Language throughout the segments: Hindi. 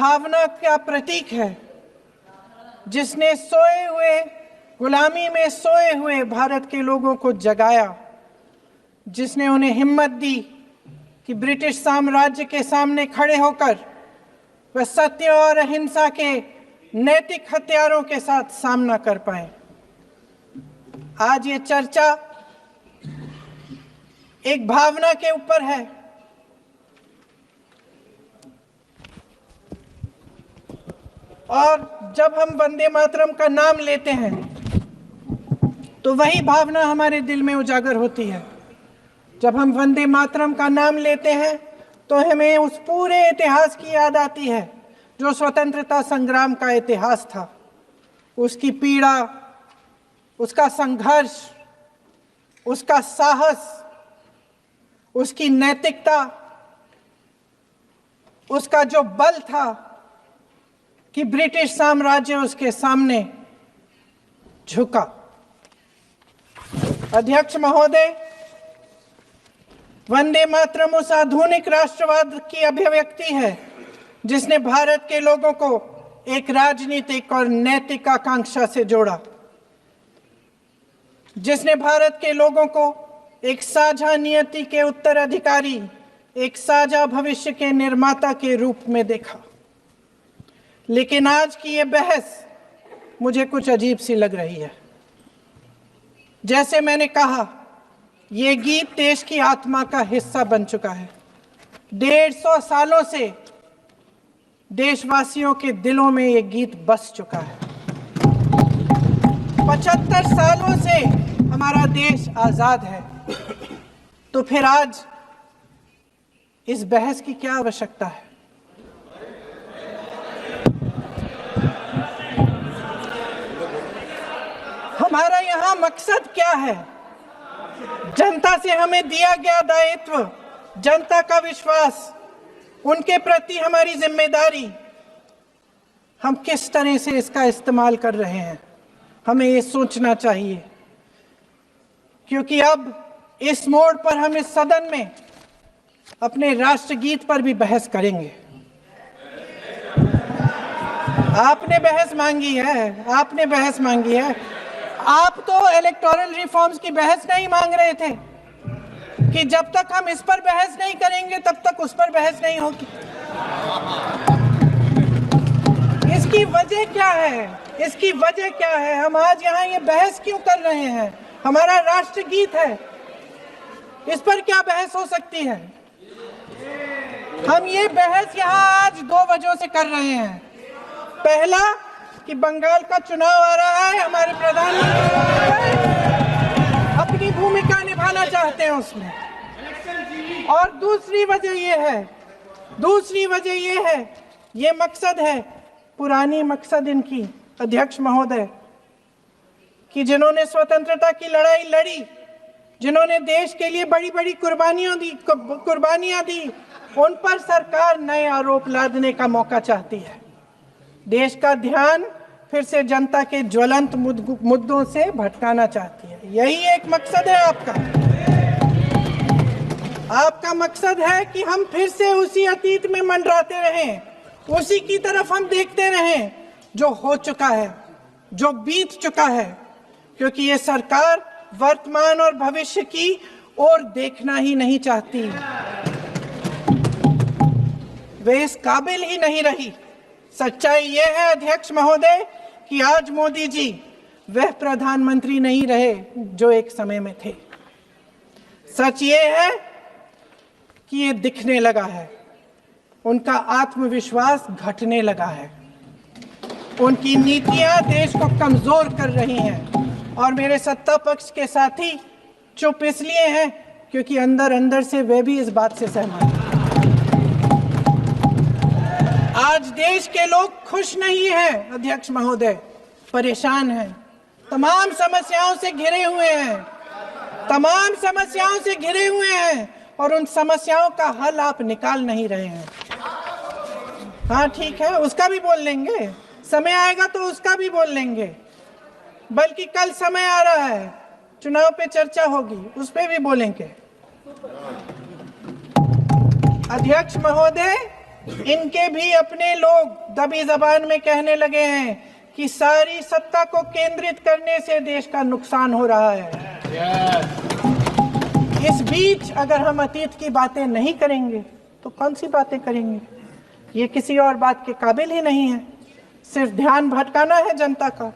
भावना का प्रतीक है जिसने सोए हुए, गुलामी में सोए हुए भारत के लोगों को जगाया, जिसने उन्हें हिम्मत दी कि ब्रिटिश साम्राज्य के सामने खड़े होकर वह सत्य और अहिंसा के नैतिक हथियारों के साथ सामना कर पाए। आज ये चर्चा एक भावना के ऊपर है। और जब हम वंदे मातरम का नाम लेते हैं तो वही भावना हमारे दिल में उजागर होती है। जब हम वंदे मातरम का नाम लेते हैं तो हमें उस पूरे इतिहास की याद आती है जो स्वतंत्रता संग्राम का इतिहास था, उसकी पीड़ा, उसका संघर्ष, उसका साहस, उसकी नैतिकता, उसका जो बल था कि ब्रिटिश साम्राज्य उसके सामने झुका। अध्यक्ष महोदय, वंदे मातरम उस आधुनिक राष्ट्रवाद की अभिव्यक्ति है जिसने भारत के लोगों को एक राजनीतिक और नैतिक आकांक्षा से जोड़ा, जिसने भारत के लोगों को एक साझा नियति के उत्तराधिकारी, एक साझा भविष्य के निर्माता के रूप में देखा। लेकिन आज की ये बहस मुझे कुछ अजीब सी लग रही है। जैसे मैंने कहा, ये गीत देश की आत्मा का हिस्सा बन चुका है। 150 सालों से देशवासियों के दिलों में ये गीत बस चुका है। 75 सालों से हमारा देश आजाद है, तो फिर आज इस बहस की क्या आवश्यकता है? हमारा यहाँ मकसद क्या है? जनता से हमें दिया गया दायित्व, जनता का विश्वास, उनके प्रति हमारी जिम्मेदारी, हम किस तरह से इसका इस्तेमाल कर रहे हैं, हमें ये सोचना चाहिए। क्योंकि अब इस मोड़ पर हम इस सदन में अपने राष्ट्रगीत पर भी बहस करेंगे। आपने बहस मांगी है, आपने बहस मांगी है। आप तो इलेक्टोरल रिफॉर्म्स की बहस नहीं मांग रहे थे कि जब तक हम इस पर बहस नहीं करेंगे तब तक उस पर बहस नहीं होगी। इसकी वजह क्या है? इसकी वजह क्या है? हम आज यहाँ ये बहस क्यों कर रहे हैं? हमारा राष्ट्रगीत है, इस पर क्या बहस हो सकती है? हम ये बहस यहाँ आज 2 वजहों से कर रहे हैं। पहला कि बंगाल का चुनाव आ रहा है, हमारे प्रधानमंत्री अपनी भूमिका निभाना चाहते हैं उसमें। और दूसरी वजह ये है, ये मकसद है, पुरानी मकसद इनकी, अध्यक्ष महोदय, कि जिन्होंने स्वतंत्रता की लड़ाई लड़ी, जिन्होंने देश के लिए बड़ी बड़ी कुर्बानियां दी, उन पर सरकार नए आरोप लादने का मौका चाहती है। देश का ध्यान फिर से जनता के ज्वलंत मुद्दों से भटकाना चाहती है। यही एक मकसद है आपका। आपका मकसद है कि हम फिर से उसी अतीत में मंडराते रहें, उसी की तरफ हम देखते रहें जो हो चुका है, जो बीत चुका है। क्योंकि ये सरकार वर्तमान और भविष्य की ओर देखना ही नहीं चाहती, वे इस काबिल ही नहीं रही। सच्चाई ये है अध्यक्ष महोदय कि आज मोदी जी वह प्रधानमंत्री नहीं रहे जो एक समय में थे। सच ये है कि ये दिखने लगा है, उनका आत्मविश्वास घटने लगा है, उनकी नीतियां देश को कमजोर कर रही हैं। और मेरे सत्ता पक्ष के साथी चुप इसलिए हैं क्योंकि अंदर अंदर से वे भी इस बात से सहमत हैं। आज देश के लोग खुश नहीं हैं अध्यक्ष महोदय, परेशान हैं, तमाम समस्याओं से घिरे हुए हैं, और उन समस्याओं का हल आप निकाल नहीं रहे हैं। हाँ ठीक है, उसका भी बोल लेंगे, समय आएगा तो उसका भी बोल लेंगे। बल्कि कल समय आ रहा है, चुनाव पे चर्चा होगी, उस पे भी बोलेंगे। अध्यक्ष महोदय, इनके भी अपने लोग दबी जबान में कहने लगे हैं कि सारी सत्ता को केंद्रित करने से देश का नुकसान हो रहा है। इस बीच अगर हम अतीत की बातें नहीं करेंगे तो कौन सी बातें करेंगे? ये किसी और बात के काबिल ही नहीं है, सिर्फ ध्यान भटकाना है जनता का।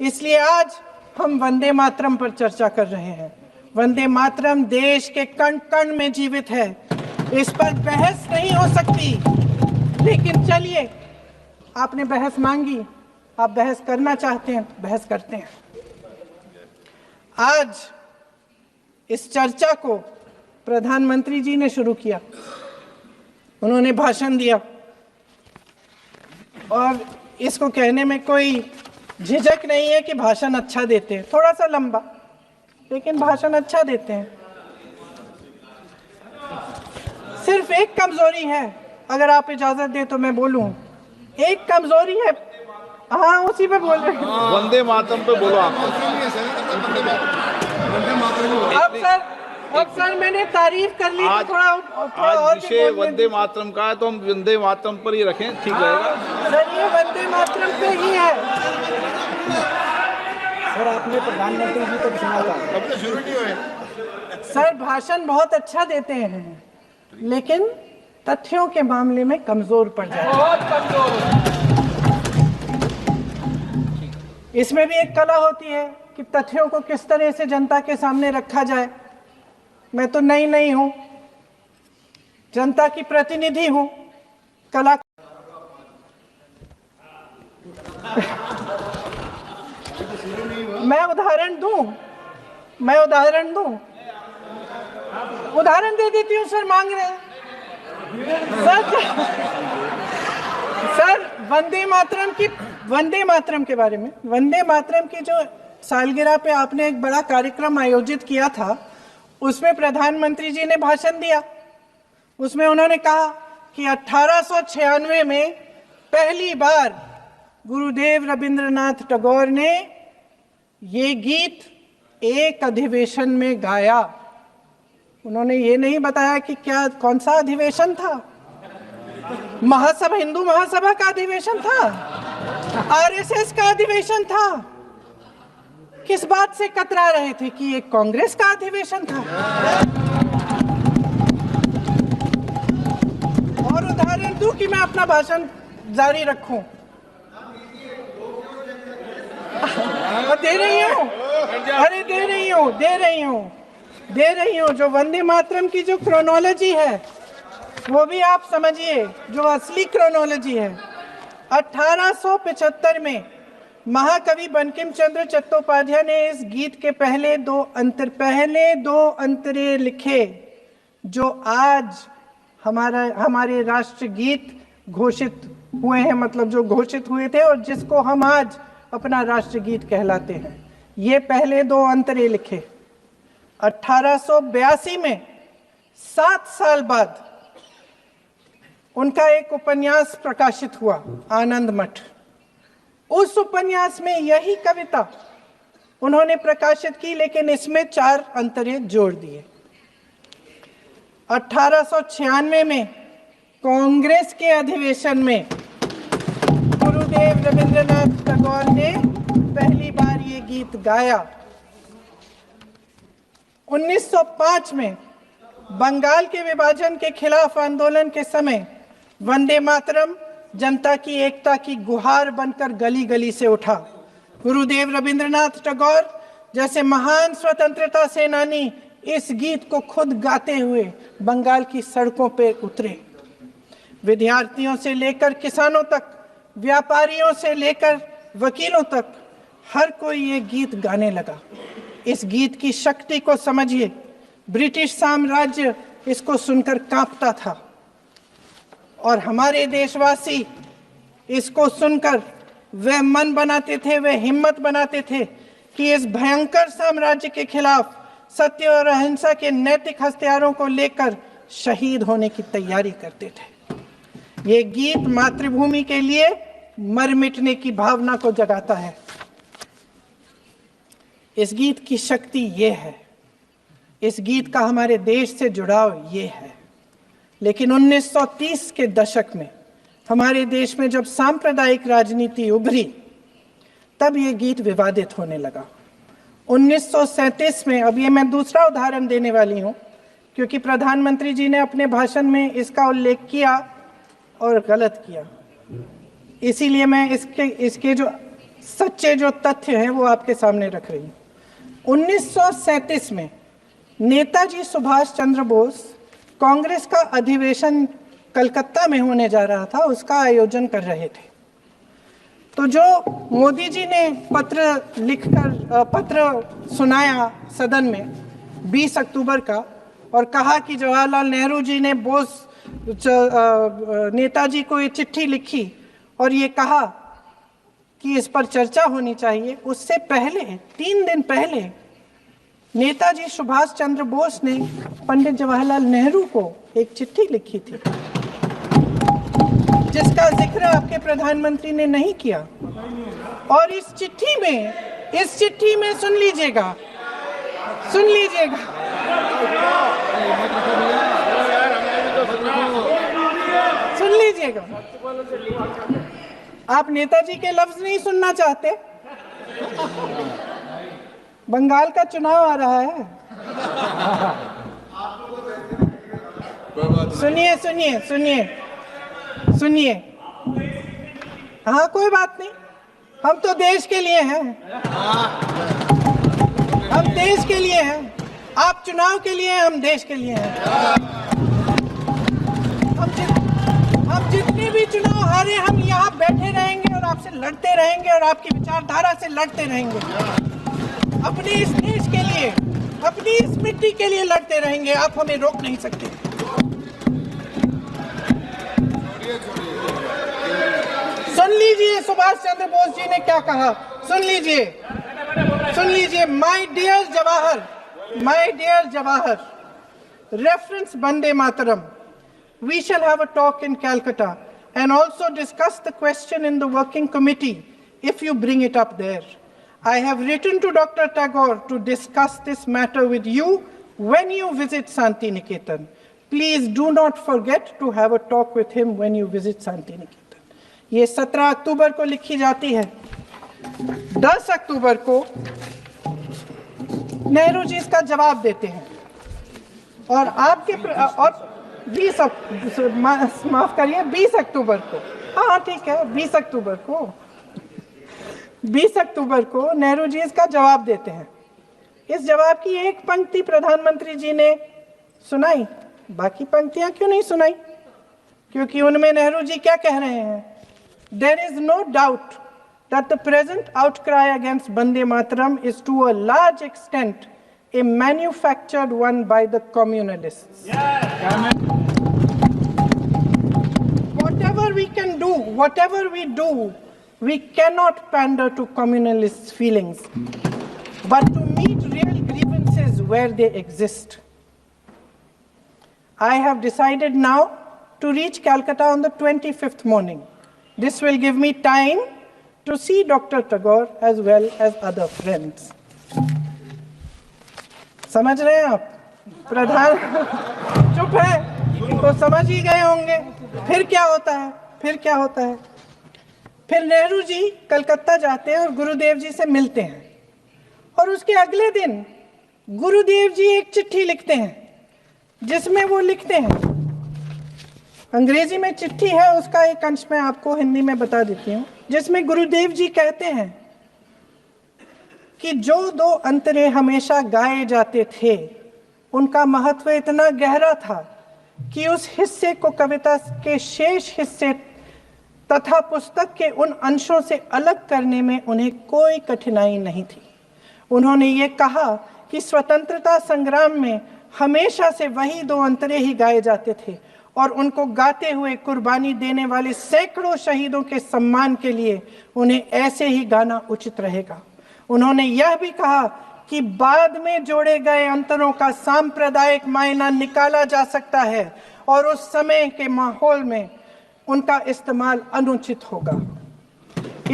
इसलिए आज हम वंदे मातरम पर चर्चा कर रहे हैं। वंदे मातरम देश के कण कण में जीवित है, इस पर बहस नहीं हो सकती। लेकिन चलिए, आपने बहस मांगी, आप बहस करना चाहते हैं, बहस करते हैं। आज इस चर्चा को प्रधानमंत्री जी ने शुरू किया, उन्होंने भाषण दिया और इसको कहने में कोई झिझक नहीं है कि भाषण अच्छा देते हैं, थोड़ा सा लंबा, लेकिन भाषण अच्छा देते हैं। सिर्फ एक कमजोरी है, अगर आप इजाजत दे तो मैं बोलूं, एक कमजोरी है। हाँ, उसी पे बोल रहे हैं, वंदे मातरम पे बोलो आप। अब सर मैंने तारीफ कर ली, थोड़ा आज विषय वंदे मातरम का है तो हम वंदे मातरम पर ही रखें, ठीक रहेगा। सर ये वंदे मातरम पे ही है। सर आपने प्रधानमंत्री जी को सुना था, अब तो शुरू नहीं हुए। सर भाषण बहुत अच्छा देते हैं, लेकिन तथ्यों के मामले में कमजोर पड़ जाते हैं, बहुत कमजोर। इसमें भी एक कला होती है कि तथ्यों को किस तरह से जनता के सामने रखा जाए। मैं तो नहीं हूं, जनता की प्रतिनिधि हूं, कला मैं उदाहरण दूं, उदाहरण दे देती हूँ। सर मांग रहे हैं सर वंदे मातरम के बारे में, वंदे मातरम की जो सालगिरह पे आपने एक बड़ा कार्यक्रम आयोजित किया था, उसमें प्रधानमंत्री जी ने भाषण दिया। उसमें उन्होंने कहा कि 1896 में पहली बार गुरुदेव रविंद्रनाथ टैगोर ने ये गीत एक अधिवेशन में गाया। उन्होंने ये नहीं बताया कि कौन सा अधिवेशन था, महासभा, हिंदू महासभा का अधिवेशन था, आरएसएस का अधिवेशन था। किस बात से कतरा रहे थे कि ये कांग्रेस का अधिवेशन था? और उदाहरण दूं कि मैं अपना भाषण जारी रखूं? दे रही हूं। जो वंदे मातरम की जो क्रोनोलॉजी है वो भी आप समझिए, जो असली क्रोनोलॉजी है। 1875 में महाकवि बंकिम चंद्र चट्टोपाध्याय ने इस गीत के पहले दो अंतरे लिखे, जो आज हमारे राष्ट्रगीत घोषित हुए हैं, मतलब जो घोषित हुए थे और जिसको हम आज अपना राष्ट्रगीत कहलाते हैं। ये पहले दो अंतरे लिखे 1882 में। 7 साल बाद उनका एक उपन्यास प्रकाशित हुआ, आनंद मठ। उस उपन्यास में यही कविता उन्होंने प्रकाशित की, लेकिन इसमें 4 अंतरे जोड़ दिए। 1896 में कांग्रेस के अधिवेशन में गुरुदेव रविंद्रनाथ टैगोर ने पहली बार ये गीत गाया। 1905 में बंगाल के विभाजन के खिलाफ आंदोलन के समय वंदे मातरम जनता की एकता की गुहार बनकर गली गली से उठा। गुरुदेव रविंद्रनाथ टैगोर जैसे महान स्वतंत्रता सेनानी इस गीत को खुद गाते हुए बंगाल की सड़कों पर उतरे। विद्यार्थियों से लेकर किसानों तक, व्यापारियों से लेकर वकीलों तक, हर कोई ये गीत गाने लगा। इस गीत की शक्ति को समझिए। ब्रिटिश साम्राज्य इसको सुनकर कांपता था और हमारे देशवासी इसको सुनकर वे मन बनाते थे, वे हिम्मत बनाते थे कि इस भयंकर साम्राज्य के खिलाफ सत्य और अहिंसा के नैतिक हथियारों को लेकर शहीद होने की तैयारी करते थे। ये गीत मातृभूमि के लिए मर मिटने की भावना को जगाता है। इस गीत की शक्ति ये है, इस गीत का हमारे देश से जुड़ाव ये है। लेकिन 1930 के दशक में हमारे देश में जब सांप्रदायिक राजनीति उभरी, तब ये गीत विवादित होने लगा। 1937 में, अब ये मैं दूसरा उदाहरण देने वाली हूँ, क्योंकि प्रधानमंत्री जी ने अपने भाषण में इसका उल्लेख किया और गलत किया, इसीलिए मैं इसके जो सच्चे जो तथ्य हैं वो आपके सामने रख रही हूँ। 1937 में नेताजी सुभाष चंद्र बोस कांग्रेस का अधिवेशन कलकत्ता में होने जा रहा था, उसका आयोजन कर रहे थे। तो जो मोदी जी ने पत्र सुनाया सदन में 20 अक्टूबर का और कहा कि जवाहरलाल नेहरू जी ने नेताजी को ये चिट्ठी लिखी और ये कहा कि इस पर चर्चा होनी चाहिए, उससे पहले 3 दिन पहले नेताजी सुभाष चंद्र बोस ने पंडित जवाहरलाल नेहरू को एक चिट्ठी लिखी थी, जिसका जिक्र आपके प्रधानमंत्री ने नहीं किया। और इस चिट्ठी में सुन लीजिएगा, आप नेताजी के लफ्ज नहीं सुनना चाहते? बंगाल का चुनाव आ रहा है, सुनिए। हाँ, कोई बात नहीं, हम तो देश के लिए हैं, हम देश के लिए हैं। आप चुनाव के लिए हैं, हम देश के लिए हैं। हम जितने भी चुनाव हारे, हम यहाँ बैठे रहेंगे और आपसे लड़ते रहेंगे और आपकी विचारधारा से लड़ते रहेंगे। अपने इस देश के लिए, अपनी इस मिट्टी के लिए लड़ते रहेंगे। आप हमें रोक नहीं सकते। सुन लीजिए सुभाष चंद्र बोस जी ने क्या कहा, सुन लीजिए। My dear Jawahar, reference Vande Mataram, we shall have a talk in Calcutta and also discuss the question in the working committee if you bring it up there. I have written to Dr. Tagore to discuss this matter with you when you visit Santi Niketan. Please do not forget to have a talk with him when you visit Santi Niketan. ये 17 अक्टूबर को लिखी जाती है। 10 अक्टूबर को नेहरू जी इसका जवाब देते हैं और आपके और 20 अक्टूबर को, हाँ ठीक है, 20 अक्टूबर को नेहरू जी इसका जवाब देते हैं। इस जवाब की एक पंक्ति प्रधानमंत्री जी ने सुनाई, बाकी पंक्तियां क्यों नहीं सुनाई? क्योंकि उनमें नेहरू जी क्या कह रहे हैं? There is no doubt that the present outcry against Vande Mataram is to a large extent a manufactured one by the communalists. Whatever we do, we cannot pander to communalists' feelings, but to meet real grievances where they exist. I have decided now to reach Calcutta on the 25th morning. This will give me time to see Dr. Tagore as well as other friends. समझ रहे हैं आप? प्रधान चुप है तो समझ ही गए होंगे। फिर क्या होता है? फिर नेहरू जी कलकत्ता जाते हैं और गुरुदेव जी से मिलते हैं और उसके अगले दिन गुरुदेव जी एक चिट्ठी लिखते हैं, जिसमें वो लिखते हैं, अंग्रेजी में चिट्ठी है, उसका एक अंश मैं आपको हिंदी में बता देती हूँ, जिसमें गुरुदेव जी कहते हैं कि जो 2 अंतरे हमेशा गाए जाते थे, उनका महत्व इतना गहरा था कि उस हिस्से को कविता के शेष हिस्से तथा पुस्तक के उन अंशों से अलग करने में उन्हें कोई कठिनाई नहीं थी। उन्होंने ये कहा कि स्वतंत्रता संग्राम में हमेशा से वही 2 अंतरे ही गाए जाते थे और उनको गाते हुए कुर्बानी देने वाले सैकड़ों शहीदों के सम्मान के लिए उन्हें ऐसे ही गाना उचित रहेगा। उन्होंने यह भी कहा कि बाद में जोड़े गए अंतरों का सांप्रदायिक मायना निकाला जा सकता है और उस समय के माहौल में उनका इस्तेमाल अनुचित होगा।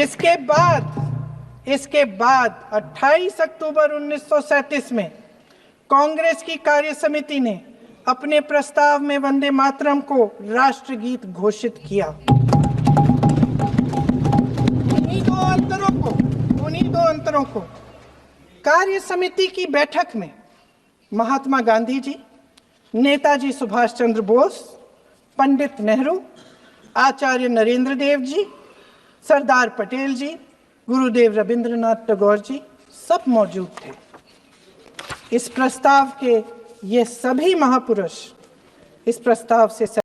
इसके बाद 28 अक्टूबर 1937 में कांग्रेस की कार्य समिति ने अपने प्रस्ताव में वंदे मातरम को राष्ट्रगीत घोषित किया। उन्हीं दो अंतरों को कार्य समिति की बैठक में महात्मा गांधी जी, नेताजी सुभाष चंद्र बोस, पंडित नेहरू, आचार्य नरेंद्र देव जी, सरदार पटेल जी, गुरुदेव रविंद्रनाथ टैगोर जी सब मौजूद थे। इस प्रस्ताव के ये सभी महापुरुष इस प्रस्ताव से